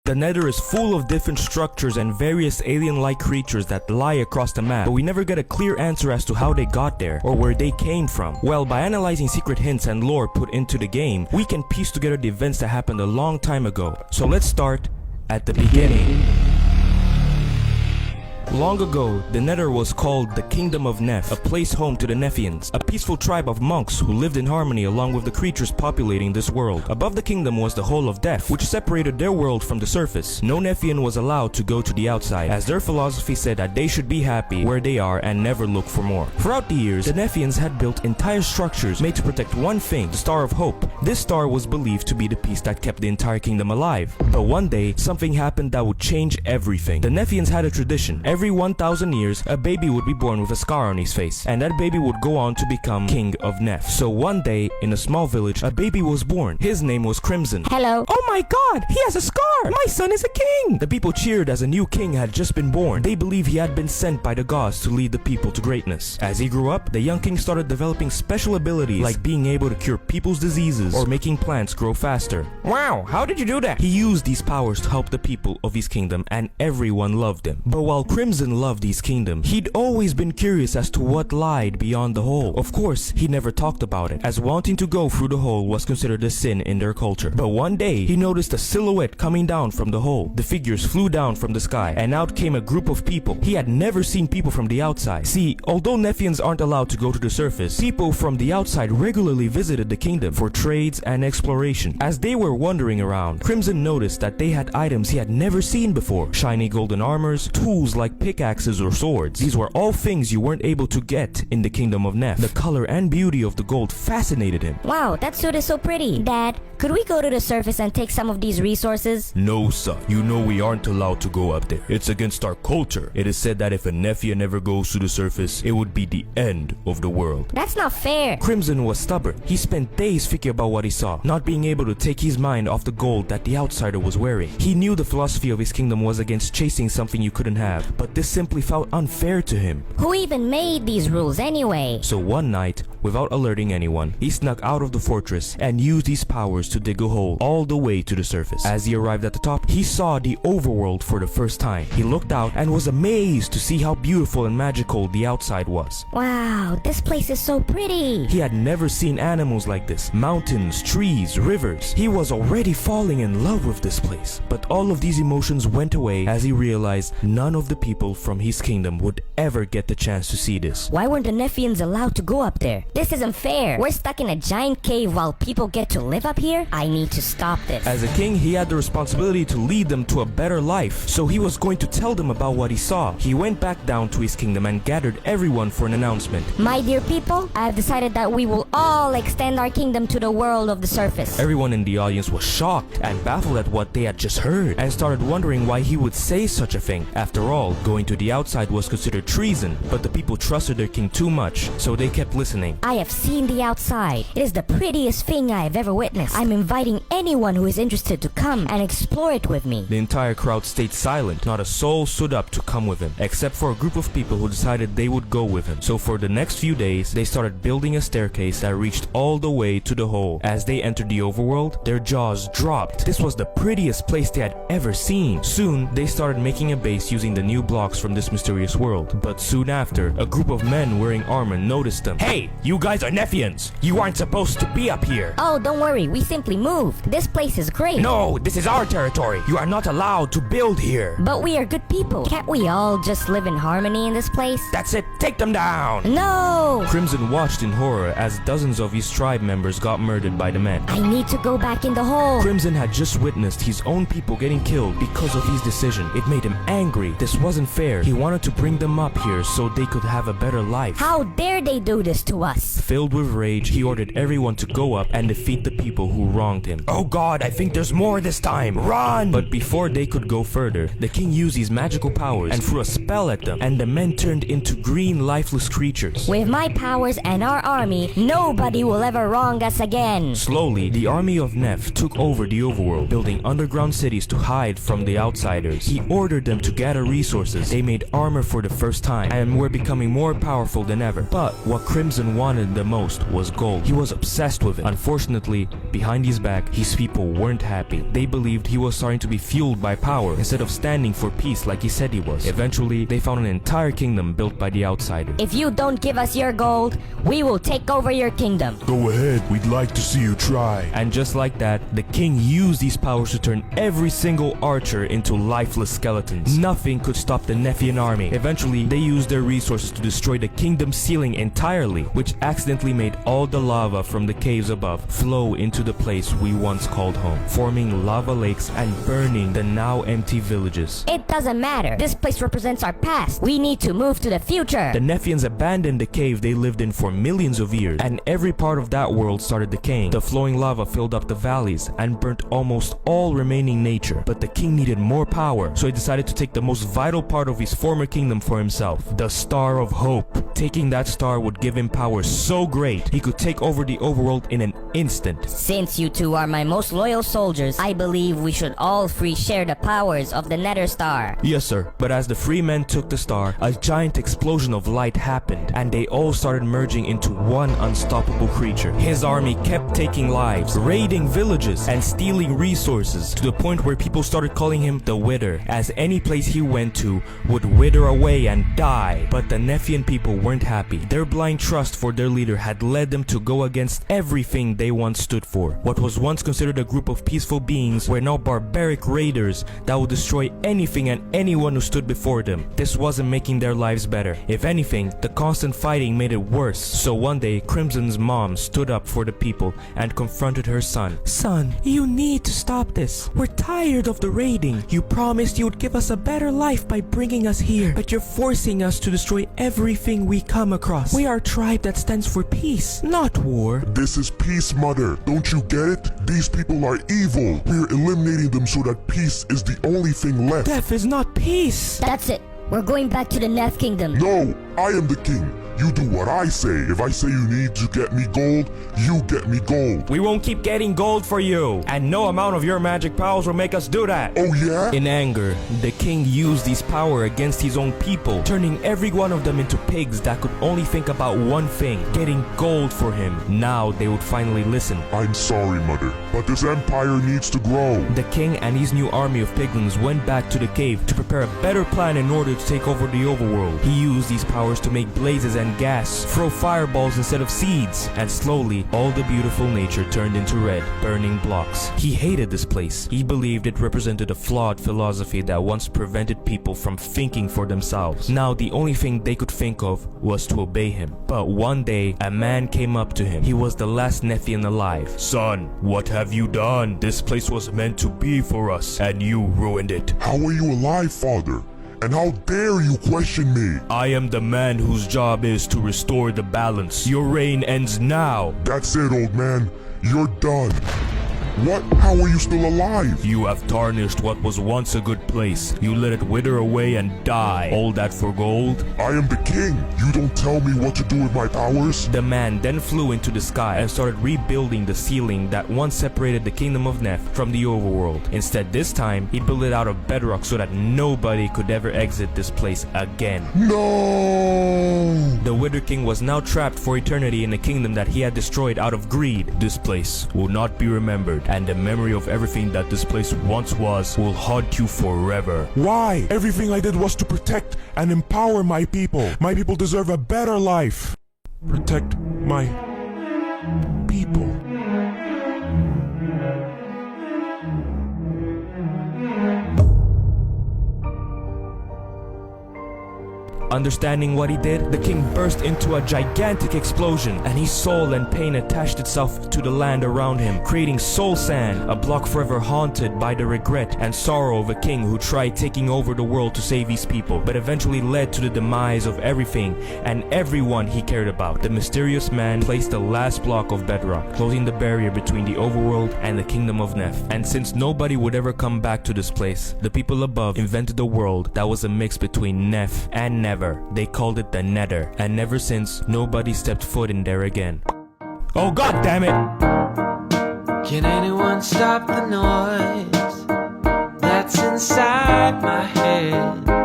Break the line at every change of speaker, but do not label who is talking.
The Nether is full of different structures and various alien-like creatures that lie across the map, but we never get a clear answer as to how they got there or where they came from. Well, by analyzing secret hints and lore put into the game, we can piece together the events that happened a long time ago. So let's start at the beginning. Long ago, the Nether was called the Kingdom of Neph, a place home to the Nephians, a peaceful tribe of monks who lived in harmony along with the creatures populating this world. Above the kingdom was the Hole of Death, which separated their world from the surface. No Nephian was allowed to go to the outside, as their philosophy said that they should be happy where they are and never look for more. Throughout the years, the Nephians had built entire structures made to protect one thing, the Star of Hope. This star was believed to be the piece that kept the entire kingdom alive. But one day, something happened that would change everything. The Nephians had a tradition. Every 1,000 years, a baby would be born with a scar on his face, and that baby would go on to become King of Neph. So one day, in a small village, a baby was born. His name was Crimson.
Hello.
Oh my god, he has a scar! My son is a king! The people cheered as a new king had just been born. They believed he had been sent by the gods to lead the people to greatness. As he grew up, the young king started developing special abilities like being able to cure people's diseases or making plants grow faster. Wow, how did you do that? He used these powers to help the people of his kingdom, and everyone loved him. But while Crimson loved his kingdom, he'd always been curious as to what lied beyond the hole. Of course, he never talked about it, as wanting to go through the hole was considered a sin in their culture. But one day, he noticed a silhouette coming down from the hole. The figures flew down from the sky, and out came a group of people. He had never seen people from the outside. See, although Nephians aren't allowed to go to the surface, people from the outside regularly visited the kingdom for trades and exploration. As they were wandering around, Crimson noticed that they had items he had never seen before. Shiny golden armors, tools like pickaxes or swords. These were all things you weren't able to get in the Kingdom of Neph. The color and beauty of the gold fascinated him.
Wow, that suit is so pretty. Dad, could we go to the surface and take some of these resources?
No, son. You know we aren't allowed to go up there. It's against our culture. It is said that if a Nephian ever goes to the surface, it would be the end of the world.
That's not fair.
Crimson was stubborn. He spent days thinking about what he saw, not being able to take his mind off the gold that the outsider was wearing. He knew the philosophy of his kingdom was against chasing something you couldn't have, but this simply felt unfair to him.
Who even made these rules anyway?
So one night, without alerting anyone, he snuck out of the fortress and used his powers to dig a hole all the way to the surface. As he arrived at the top, he saw the overworld for the first time. He looked out and was amazed to see how beautiful and magical the outside was.
Wow, this place is so pretty.
He had never seen animals like this. Mountains, trees, rivers. He was already falling in love with this place. But all of these emotions went away as he realized none of the people from his kingdom would ever get the chance to see this.
Why weren't the Nephians allowed to go up there? This isn't fair. We're stuck in a giant cave while people get to live up here? I need to stop this.
As a king, he had the responsibility to lead them to a better life, so he was going to tell them about what he saw. He went back down to his kingdom and gathered everyone for an announcement.
My dear people, I have decided that we will all extend our kingdom to the world of the surface.
Everyone in the audience was shocked and baffled at what they had just heard, and started wondering why he would say such a thing. After all, going to the outside was considered treason, but the people trusted their king too much, so they kept listening.
I have seen the outside. It is the prettiest thing I have ever witnessed. I'm inviting anyone who is interested to come and explore it with me.
The entire crowd stayed silent. Not a soul stood up to come with him, except for a group of people who decided they would go with him. So for the next few days, they started building a staircase that reached all the way to the hole. As they entered the overworld, their jaws dropped. This was the prettiest place they had ever seen. Soon, they started making a base using the new blocks from this mysterious world. But soon after, a group of men wearing armor noticed them. Hey, you guys are Nephians! You aren't supposed to be up here!
Oh, don't worry, we simply moved. This place is great.
No, this is our territory! You are not allowed to build here!
But we are good people. Can't we all just live in harmony in this place?
That's it! Take them down!
No!
Crimson watched in horror as dozens of his tribe members got murdered by the men.
I need to go back in the hole.
Crimson had just witnessed his own people getting killed because of his decision. It made him angry. This wasn't fair. He wanted to bring them up here so they could have a better life.
How dare they do this to us?
Filled with rage, he ordered everyone to go up and defeat the people who wronged him. Oh god, I think there's more this time! Run! But before they could go further, the king used his magical powers and threw a spell at them, and the men turned into green, lifeless creatures.
With my powers and our army, nobody will ever wrong us again.
Slowly, the army of Neph took over the overworld, building underground cities to hide from the outsiders. He ordered them to gather resources. They made armor for the first time and were becoming more powerful than ever. But what Crimson wanted the most was gold. He was obsessed with it. Unfortunately, behind his back, his people weren't happy. They believed he was starting to be fueled by power instead of standing for peace like he said he was. Eventually, they found an entire kingdom built by the outsiders.
If you don't give us your gold, we will take over your kingdom.
Go ahead, we'd like to see you try.
And just like that, the king used these powers to turn every single archer into lifeless skeletons. Nothing could stop the Nephian army. Eventually, they used their resources to destroy the kingdom's ceiling entirely, which accidentally made all the lava from the caves above flow into the place we once called home, forming lava lakes and burning the now empty villages.
It doesn't matter. This place represents our past. We need to move to the future.
The Nephians abandoned the cave they lived in for millions of years, and every part of that world started decaying. The flowing lava filled up the valleys and burnt almost all remaining nature. But the king needed more power, so he decided to take the most vital part of his former kingdom for himself, the Star of Hope. Taking that star would give him power so great, he could take over the overworld in an instant.
Since you two are my most loyal soldiers, I believe we should all free share the powers of the Nether Star.
Yes, sir. But as the free men took the star, a giant explosion of light happened, and they all started merging into one unstoppable creature. His army kept taking lives, raiding villages, and stealing resources, to the point where people started calling him the Wither, as any place he went to would wither away and die. But the Nephian people weren't happy. Their blind trust for their leader had led them to go against everything they once stood for. What was once considered a group of peaceful beings were now barbaric raiders that would destroy anything and anyone who stood before them. This wasn't making their lives better. If anything, the constant fighting made it worse. So one day, Crimson's mom stood up for the people and confronted her son. Son, you need to stop this. We're tired of the raiding. You promised you would give us a better life by bringing us here, but you're forcing us to destroy everything we come across. We are a tribe that stands for peace, not war.
This is peace, mother. Don't you get it? These people are evil. We're eliminating them so that peace is the only thing left.
Death is not peace.
That's it. We're going back to the Neth Kingdom.
No, I am the king. You do what I say. If I say you need to get me gold, you get me gold.
We won't keep getting gold for you, and no amount of your magic powers will make us do that.
Oh yeah?
In anger, the king used his power against his own people, turning every one of them into pigs that could only think about one thing, getting gold for him. Now they would finally listen.
I'm sorry, mother, but this empire needs to grow.
The king and his new army of piglins went back to the cave to prepare a better plan in order to take over the overworld. He used these powers to make blazes and gas, throw fireballs instead of seeds, and slowly all the beautiful nature turned into red, burning blocks. He hated this place. He believed it represented a flawed philosophy that once prevented people from thinking for themselves. Now the only thing they could think of was to obey him. But one day, a man came up to him. He was the last Nephian alive. Son, what have you done? This place was meant to be for us, and you ruined it.
How are you alive, father? And how dare you question me?
I am the man whose job is to restore the balance. Your reign ends now.
That's it, old man. You're done. What? How are you still alive?
You have tarnished what was once a good place. You let it wither away and die. All that for gold?
I am the king. You don't tell me what to do with my powers?
The man then flew into the sky and started rebuilding the ceiling that once separated the kingdom of Neph from the overworld. Instead, this time, he built it out of bedrock so that nobody could ever exit this place again.
No!
The Wither King was now trapped for eternity in a kingdom that he had destroyed out of greed. This place will not be remembered, and the memory of everything that this place once was will haunt you forever.
Why? Everything I did was to protect and empower my people. My people deserve a better life. Protect my people.
Understanding what he did, the king burst into a gigantic explosion, and his soul and pain attached itself to the land around him, creating soul sand, a block forever haunted by the regret and sorrow of a king who tried taking over the world to save his people, but eventually led to the demise of everything and everyone he cared about. The mysterious man placed the last block of bedrock, closing the barrier between the overworld and the kingdom of Neph. And since nobody would ever come back to this place, the people above invented a world that was a mix between Neph and Never. They called it the Nether, and ever since, nobody stepped foot in there again. Oh god damn it!
Can anyone stop the noise that's inside my head?